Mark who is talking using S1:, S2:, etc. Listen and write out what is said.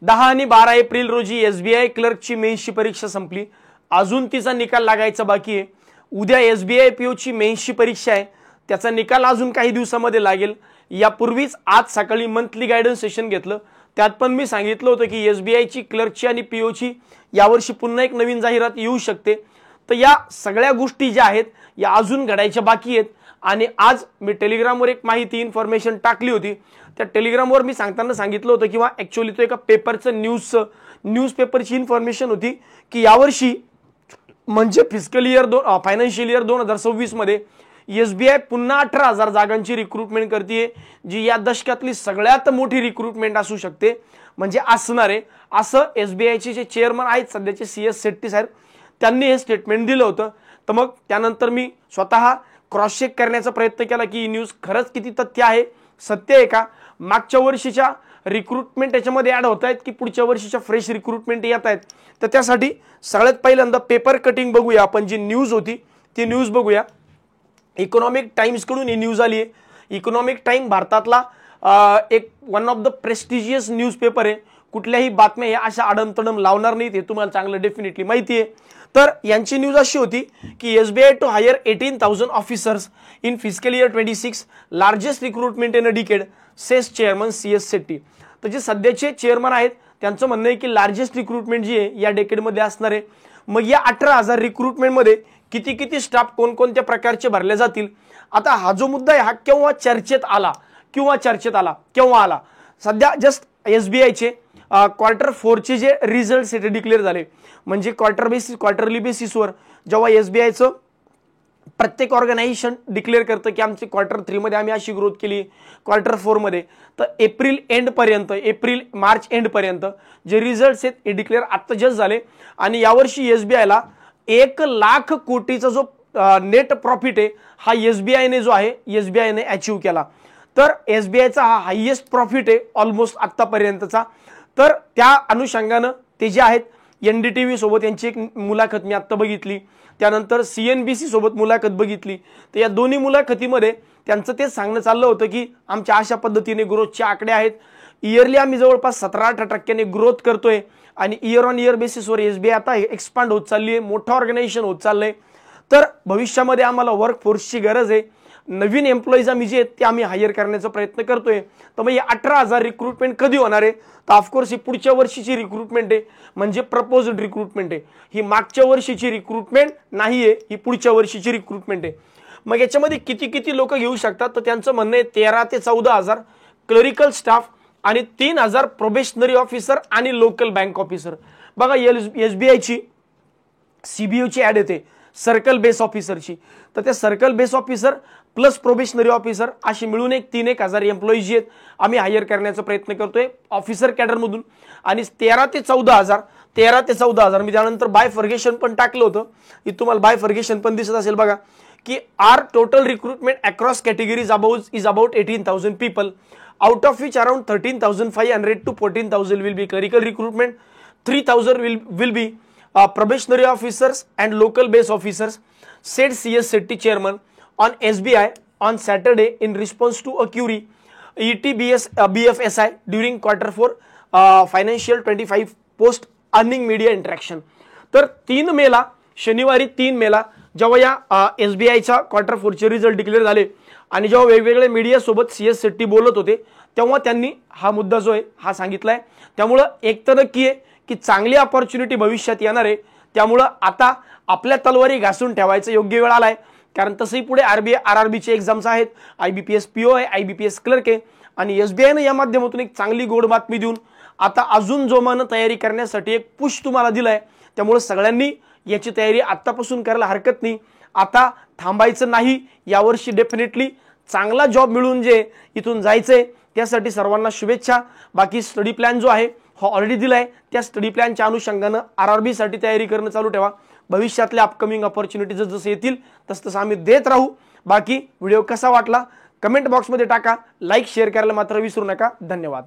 S1: 10 आणि 12 एप्रिल रोजी एसबीआय क्लर्कची मेन्सची परीक्षा संपली। अजून तिचा निकाल लागायचा बाकी आहे। उद्या एसबीआय पीओची मेन्सची परीक्षा आहे, त्याचा निकाल अजून काही दिवसांमध्ये लागेल। यापूर्वीच आज सकाळी मंथली गायडन्स सेशन घेतलं, त्यात पण मी सांगितलं होतं की एसबीआयची क्लर्कची आणि पीओची यावर्षी पुन्हा एक नवीन जाहिरात येऊ शकते। तर या सगळ्या गोष्टी ज्या आहेत या अजून घडायच्या बाकी आहेत। आणि आज मी टेलिग्रामवर एक माहिती इन्फॉर्मेशन टाकली होती, त्या टेलिग्रामवर मी सांगताना सांगितलं होतं किंवा ॲक्च्युअली तो एका पेपरचं न्यूजपेपरची इन्फॉर्मेशन होती की यावर्षी म्हणजे फिस्कल इयर फायनान्शियल इयर 2026 मध्ये एसबीआय पुन्हा 18,000 जागांची रिक्रुटमेंट करते, जी या दशकातली सगळ्यात मोठी रिक्रुटमेंट असू शकते म्हणजे असणार आहे, असं एसबीआयचे जे चेअरमन आहेत सध्याचे CS शेट्टी साहेब त्यांनी हे स्टेटमेंट दिलं होतं। तर मग त्यानंतर मी स्वतः क्रॉस चेक करण्याचा प्रयत्न केला की ही न्यूज खरंच किती तथ्य आहे, सत्य आहे का, मागच्या वर्षीच्या रिक्रुटमेंट याच्यामध्ये ॲड होत आहेत की पुढच्या वर्षीच्या फ्रेश रिक्रुटमेंट येत आहेत। तर त्यासाठी सगळ्यात पहिल्यांदा पेपर कटिंग बघूया आपण, जी न्यूज होती ती न्यूज बघूया। इकॉनॉमिक टाइम्स कडून ही न्यूज आली आहे। इकॉनॉमिक टाइम भारतातला एक one of the prestigious newspaper आहे। कुठल्याही बातम्या या अशा आडमतडम लावणार नाहीत, हे तुम्हाला चांगलं डेफिनेटली माहिती आहे। तर यांची न्यूज अशी होती की SBI to hire 18,000 officers in fiscal year 26, largest recruitment in a decade, says chairman CS Shetty. तर जे सध्याचे चेअरमन आहेत त्यांचं म्हणणं आहे की लार्जेस्ट रिक्रुटमेंट जी आहे या डेकेडमध्ये असणार आहे। मग या 18,000 रिक्रुटमेंटमध्ये किती किती स्टाफ कोणकोणत्या प्रकारचे भरले जातील। आता हा जो मुद्दा आहे हा केव्हा चर्चेत आला सध्या जस्ट एसबीआयचे Q4 चे जे रिझल्ट्स ते डिक्लेअर झाले, म्हणजे क्वार्टरली बेसिसवर जेव्हा एसबीआयचं प्रत्येक ऑर्गनायझेशन डिक्लेअर करतं की आमची Q3 मध्ये आम्ही अशी ग्रोथ केली, Q4 मध्ये, तर मार्च एंड पर्यंत जे रिझल्ट्स आहेत हे डिक्लेअर आता जस्ट झाले। आणि यावर्षी एसबीआयला 1,00,000 कोटीचा जो नेट प्रॉफिट आहे हा एसबीआयने अचीव केला। तर एसबीआयचा हा हायेस्ट प्रॉफिट आहे ऑलमोस्ट आतापर्यंतचा। तर त्या अनुषंगानं ते जे आहेत NDTV सोबत यांची एक मुलाखत मी आत्ता बघितली, त्यानंतर CNBC सोबत मुलाखत बघितली। तर या दोन्ही मुलाखतीमध्ये त्यांचं तेच सांगणं चाललं होतं की आमच्या अशा पद्धतीने ग्रोथचे आकडे आहेत, इयरली आम्ही जवळपास 17-18% ग्रोथ करतोय आणि इयर ऑन इयर बेसिसवर एसबीआय आता एक्सपांड होत चालली आहे, मोठं ऑर्गनायझेशन होत चाललंय। तर भविष्यामध्ये आम्हाला वर्कफोर्सची गरज आहे, नवीन एम्प्लॉईज आम्ही जे आहेत ते आम्ही हायर करण्याचा प्रयत्न करतोय। तर मग या 18,000 रिक्रुटमेंट कधी होणार आहे, तर ऑफकोर्स ही पुढच्या वर्षीची रिक्रुटमेंट आहे, म्हणजे प्रपोज्ड रिक्रुटमेंट आहे। ही मागच्या वर्षीची रिक्रुटमेंट नाहीये, ही पुढच्या वर्षीची रिक्रुटमेंट आहे। मग याच्यामध्ये किती किती लोक घेऊ शकतात, तर त्यांचं म्हणणं आहे 13,000 ते 14,000 क्लरिकल स्टाफ आणि 3,000 प्रोबेशनरी ऑफिसर आणि लोकल बँक ऑफिसर। बघा एसबीआयची CBOची ॲड येते सर्कल बेस ऑफिसरची, तर त्या circle base officer plus probationary officer अशी मिळून एक 3,000 एम्प्लॉईज आहेत आम्ही हायर करण्याचा प्रयत्न करतोय ऑफिसर कॅडरमधून। आणि 13,000 ते 14,000 मी त्यानंतर बाय फर्गेशन पण टाकलं होतं, की तुम्हाला बाय फर्गेशन पण दिसत असेल बघा की our total recruitment across categories is about 18,000 people, out of which around 13,500 to 14,000 will be clerical recruitment, 3,000 will be probationary officers and local base officers, said CS Shetty chairman on SBI on Saturday in response to a query BFSI during Q4 financial 25 post earning media interaction। तर 3 मेला शनिवारी 3 मेला जेव्हा या एसबीआयचा Q4 चे result declare झाले आणि जेव्हा वेगवेगळ्या मीडिया सोबत CS शेट्टी बोलत होते तेव्हा त्यांनी हा मुद्दा जो आहे हा सांगितलाय। त्यामुळे एक तर नक्की आहे की चांगली अपॉर्च्युनिटी भविष्यात येणार आहे, त्यामुळे आता आपल्या तलवारी घासून ठेवायचं योग्य वेळ आलाय, कारण तसंही पुढे RRBचे एक्झाम्स आहेत, IBPS PO आहे, IBPS क्लर्क आहे आणि एसबीआयने या माध्यमातून एक चांगली गोड बातमी देऊन आता अजून जोमानं तयारी करण्यासाठी एक पुश तुम्हाला दिलाय। त्यामुळे सगळ्यांनी याची तयारी आतापासून करायला हरकत नाही, आता थांबायचं नाही। यावर्षी डेफिनेटली चांगला जॉब मिळून जे इथून जायचंय त्यासाठी सर्वांना शुभेच्छा। बाकी स्टडी प्लॅन जो आहे हा ऑलरेडी दिलाय, त्या स्टडी प्लॅनच्या अनुषंगानं RRB साठी तयारी करणं चालू ठेवा। भविष्यातल्या अपकमिंग अपॉर्च्युनिटीज जसं येतील तसं आम्ही देत राहू। बाकी व्हिडिओ कसा वाटला कमेंट बॉक्समध्ये टाका, लाईक शेअर करायला मात्र विसरू नका। धन्यवाद।